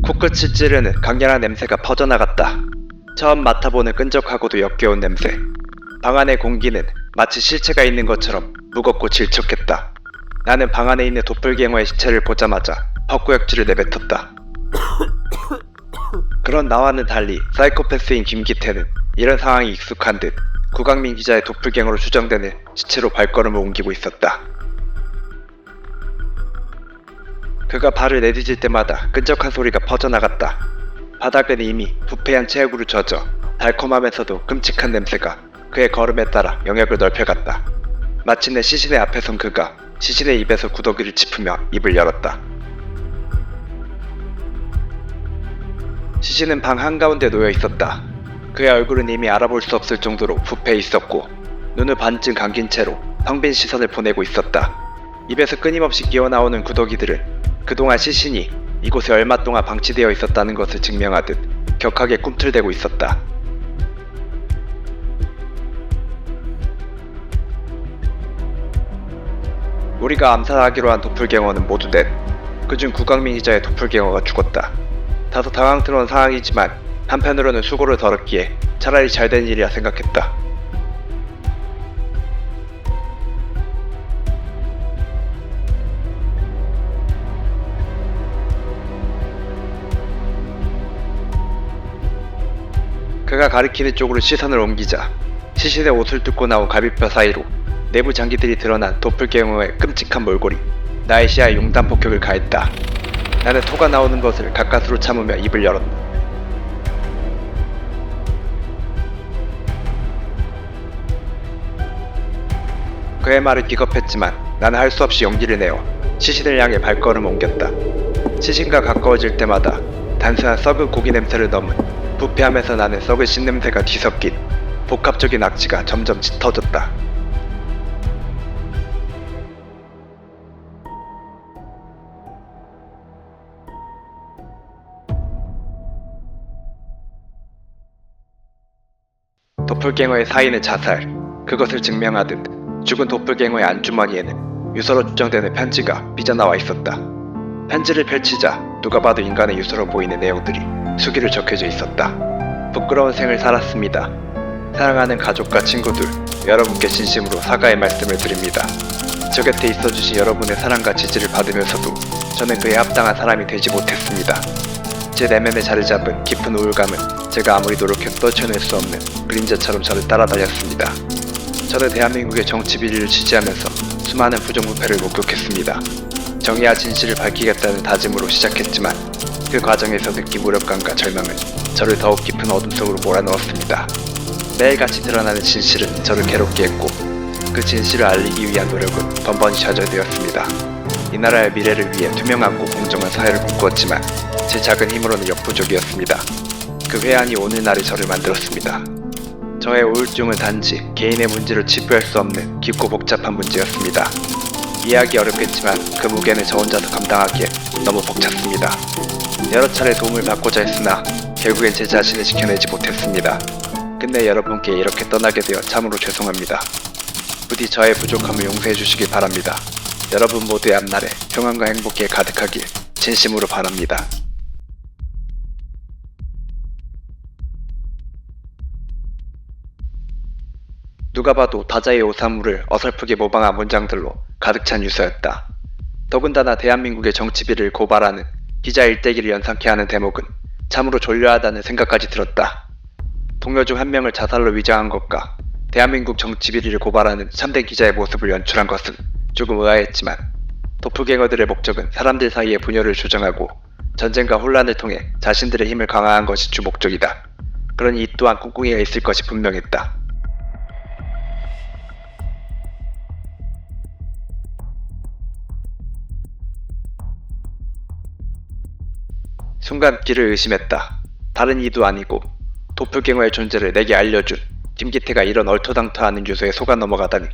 코끝을 찌르는 강렬한 냄새가 퍼져나갔다. 처음 맡아보는 끈적하고도 역겨운 냄새. 방 안의 공기는 마치 실체가 있는 것처럼 무겁고 질척했다. 나는 방 안에 있는 도플갱어의 시체를 보자마자 헛구역질을 내뱉었다. 그런 나와는 달리 사이코패스인 김기태는 이런 상황이 익숙한 듯 구강민 기자의 도플갱어로 추정되는 시체로 발걸음을 옮기고 있었다. 그가 발을 내디딜 때마다 끈적한 소리가 퍼져나갔다. 바닥은 이미 부패한 체액으로 젖어 달콤하면서도 끔찍한 냄새가 그의 걸음에 따라 영역을 넓혀갔다. 마침내 시신의 앞에 선 그가 시신의 입에서 구더기를 짚으며 입을 열었다. 시신은 방 한가운데 놓여 있었다. 그의 얼굴은 이미 알아볼 수 없을 정도로 부패해 있었고 눈을 반쯤 감긴 채로 텅빈 시선을 보내고 있었다. 입에서 끊임없이 끼어나오는 구더기들은 그동안 시신이 이곳에 얼마 동안 방치되어 있었다는 것을 증명하듯 격하게 꿈틀대고 있었다. 우리가 암살하기로 한 도플갱어는 모두 넷. 그중 구강민 기자의 도플갱어가 죽었다. 다소 당황스러운 상황이지만 한편으로는 수고를 덜었기에 차라리 잘된 일이라 생각했다. 그가 가리키는 쪽으로 시선을 옮기자 시신의 옷을 뚫고 나온 갈비뼈 사이로 내부 장기들이 드러난 도플갱어의 끔찍한 몰골이 나의 시야에 용단 폭격을 가했다. 나는 토가 나오는 것을 가까스로 참으며 입을 열었다. 그의 말을 기겁했지만 나는 할 수 없이 용기를 내어 시신을 향해 발걸음을 옮겼다. 시신과 가까워질 때마다 단순한 썩은 고기 냄새를 넘은 부패하면서 나는 썩은 신냄새가 뒤섞인 복합적인 악취가 점점 짙어졌다. 도플갱어의 사인은 자살, 그것을 증명하듯 죽은 도플갱어의 안주머니에는 유서로 추정되는 편지가 삐져나와 있었다. 편지를 펼치자 누가 봐도 인간의 유서로 보이는 내용들이 수기로 적혀져 있었다. 부끄러운 생을 살았습니다. 사랑하는 가족과 친구들, 여러분께 진심으로 사과의 말씀을 드립니다. 저 곁에 있어주신 여러분의 사랑과 지지를 받으면서도 저는 그에 합당한 사람이 되지 못했습니다. 제 내면에 자리 잡은 깊은 우울감은 제가 아무리 노력해도 떨쳐낼 수 없는 그림자처럼 저를 따라다녔습니다. 저는 대한민국의 정치 비리를 취재하면서 수많은 부정부패를 목격했습니다. 정의와 진실을 밝히겠다는 다짐으로 시작했지만 그 과정에서 느낀 무력감과 절망은 저를 더욱 깊은 어둠 속으로 몰아넣었습니다. 매일같이 드러나는 진실은 저를 괴롭게 했고 그 진실을 알리기 위한 노력은 번번이 좌절되었습니다. 이 나라의 미래를 위해 투명하고 공정한 사회를 꿈꾸었지만 제 작은 힘으로는 역부족이었습니다. 그 회한이 오늘날의 저를 만들었습니다. 저의 우울증은 단지 개인의 문제로 치부할 수 없는 깊고 복잡한 문제였습니다. 이해하기 어렵겠지만 그 무게는 저 혼자서 감당하기에 너무 벅찼습니다. 여러 차례 도움을 받고자 했으나 결국엔 제 자신을 지켜내지 못했습니다. 끝내 여러분께 이렇게 떠나게 되어 참으로 죄송합니다. 부디 저의 부족함을 용서해 주시길 바랍니다. 여러분 모두의 앞날에 평안과 행복이 가득하길 진심으로 바랍니다. 누가 봐도 다자의 오사무를 어설프게 모방한 문장들로 가득 찬 유서였다. 더군다나 대한민국의 정치비리를 고발하는 기자 일대기를 연상케 하는 대목은 참으로 졸려하다는 생각까지 들었다. 동료 중 한 명을 자살로 위장한 것과 대한민국 정치비리를 고발하는 참된 기자의 모습을 연출한 것은 조금 의아했지만 도플갱어들의 목적은 사람들 사이의 분열을 조정하고 전쟁과 혼란을 통해 자신들의 힘을 강화한 것이 주 목적이다. 그러니 이 또한 꿍꿍이가 있을 것이 분명했다. 순간 길을 의심했다. 다른 이도 아니고 도플갱어의 존재를 내게 알려준 김기태가 이런 얼토당토하는 유서에 속아 넘어가다니.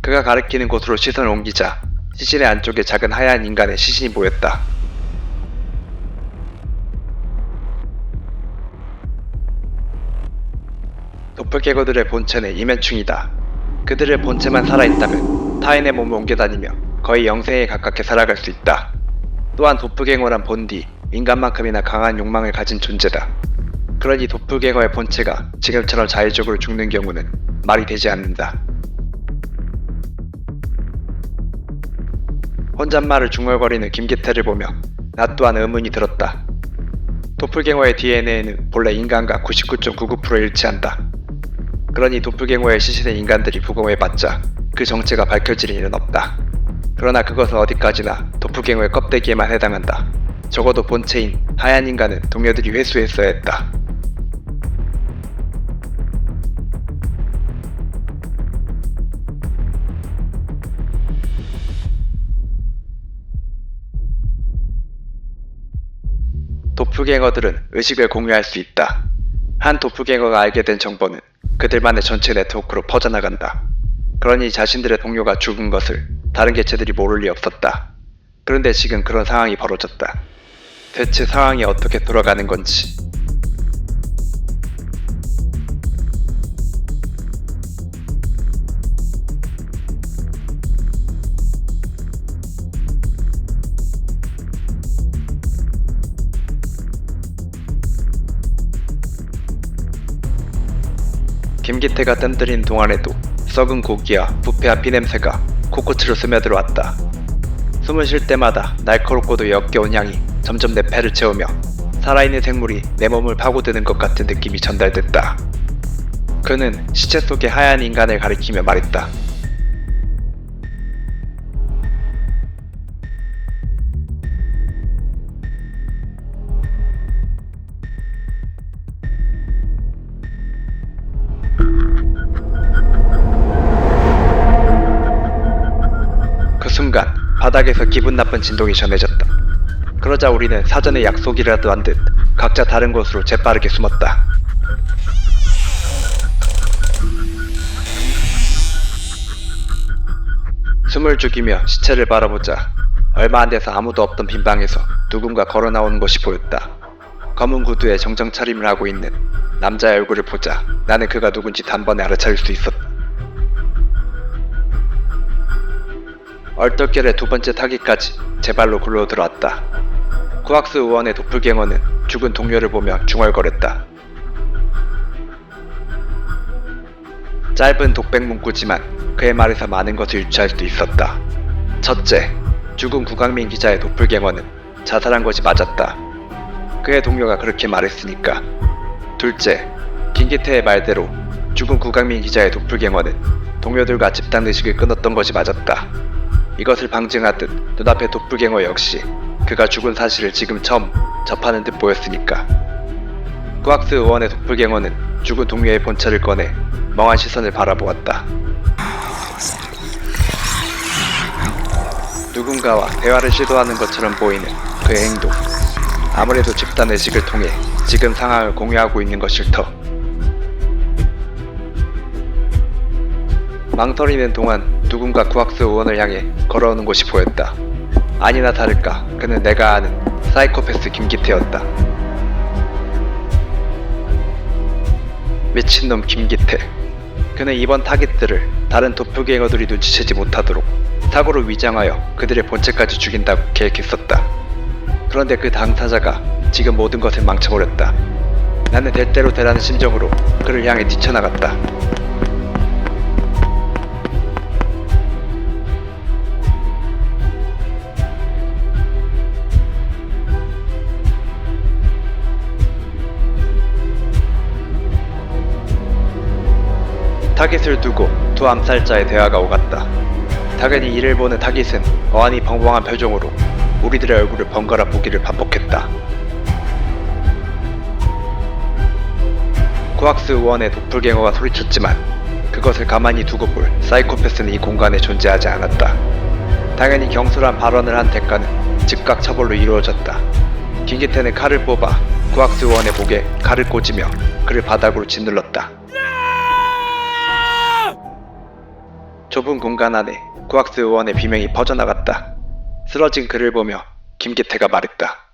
그가 가리키는 곳으로 시선을 옮기자 시신의 안쪽에 작은 하얀 인간의 시신이 보였다. 도플갱어들의 본체는 이면충이다. 그들의 본체만 살아있다면 타인의 몸을 옮겨다니며 거의 영생에 가깝게 살아갈 수 있다. 또한 도플갱어란 본디 인간만큼이나 강한 욕망을 가진 존재다. 그러니 도플갱어의 본체가 지금처럼 자의적으로 죽는 경우는 말이 되지 않는다. 혼잣말을 중얼거리는 김기태를 보며 나 또한 의문이 들었다. 도플갱어의 DNA는 본래 인간과 99.99% 일치한다. 그러니 도플갱어의 시신의 인간들이 부검해봤자 그 정체가 밝혀질 일은 없다. 그러나 그것은 어디까지나 도플갱어의 껍데기에만 해당한다. 적어도 본체인 하얀 인간은 동료들이 회수했어야 했다. 도플갱어들은 의식을 공유할 수 있다. 한 도플갱어가 알게 된 정보는 그들만의 전체 네트워크로 퍼져나간다. 그러니 자신들의 동료가 죽은 것을 다른 개체들이 모를 리 없었다. 그런데 지금 그런 상황이 벌어졌다. 대체 상황이 어떻게 돌아가는 건지. 김기태가 뜸들인 동안에도 썩은 고기와 부패한 피냄새가 코끝으로 스며들어왔다. 숨을 쉴 때마다 날카롭고도 역겨운 향이 점점 내 폐를 채우며 살아있는 생물이 내 몸을 파고드는 것 같은 느낌이 전달됐다. 그는 시체 속의 하얀 인간을 가리키며 말했다. 그 순간 바닥에서 기분 나쁜 진동이 전해졌다. 그러자 우리는 사전에 약속이라도 한 듯 각자 다른 곳으로 재빠르게 숨었다. 숨을 죽이며 시체를 바라보자 얼마 안 돼서 아무도 없던 빈 방에서 누군가 걸어 나오는 것이 보였다. 검은 구두에 정장 차림을 하고 있는 남자의 얼굴을 보자 나는 그가 누군지 단번에 알아차릴 수 있었다. 얼떨결에 두 번째 타기까지 제 발로 굴러 들어왔다. 쿠악스 의원의 도플갱어는 죽은 동료를 보며 중얼거렸다. 짧은 독백 문구지만 그의 말에서 많은 것을 유추할 수 있었다. 첫째, 죽은 구강민 기자의 도플갱어는 자살한 것이 맞았다. 그의 동료가 그렇게 말했으니까. 둘째, 김기태의 말대로 죽은 구강민 기자의 도플갱어는 동료들과 집단 의식을 끊었던 것이 맞았다. 이것을 방증하듯 눈앞의 도플갱어 역시 그가 죽은 사실을 지금 처음 접하는 듯 보였으니까. 쿠악스 의원의 도플갱어는 죽은 동료의 본체를 꺼내 멍한 시선을 바라보았다. 누군가와 대화를 시도하는 것처럼 보이는 그의 행동. 아무래도 집단 의식을 통해 지금 상황을 공유하고 있는 것일 터. 망설이는 동안 누군가 쿠악스 의원을 향해 걸어오는 것이 보였다. 아니나 다를까 그는 내가 아는 사이코패스 김기태였다. 미친놈 김기태. 그는 이번 타깃들을 다른 도플갱어들이 눈치채지 못하도록 사고를 위장하여 그들의 본체까지 죽인다고 계획했었다. 그런데 그 당사자가 지금 모든 것을 망쳐버렸다. 나는 될 대로 되라는 심정으로 그를 향해 뛰쳐나갔다. 타깃을 두고 두 암살자의 대화가 오갔다. 당연히 이를 보는 타깃은 어안이 벙벙한 표정으로 우리들의 얼굴을 번갈아 보기를 반복했다. 쿠악스 의원의 도플갱어가 소리쳤지만 그것을 가만히 두고 볼 사이코패스는 이 공간에 존재하지 않았다. 당연히 경솔한 발언을 한 대가는 즉각 처벌로 이루어졌다. 김기태는 칼을 뽑아 쿠악스 의원의 목에 칼을 꽂으며 그를 바닥으로 짓눌렀다. 좁은 공간 안에 코악스 의원의 비명이 퍼져나갔다. 쓰러진 그를 보며 김기태가 말했다.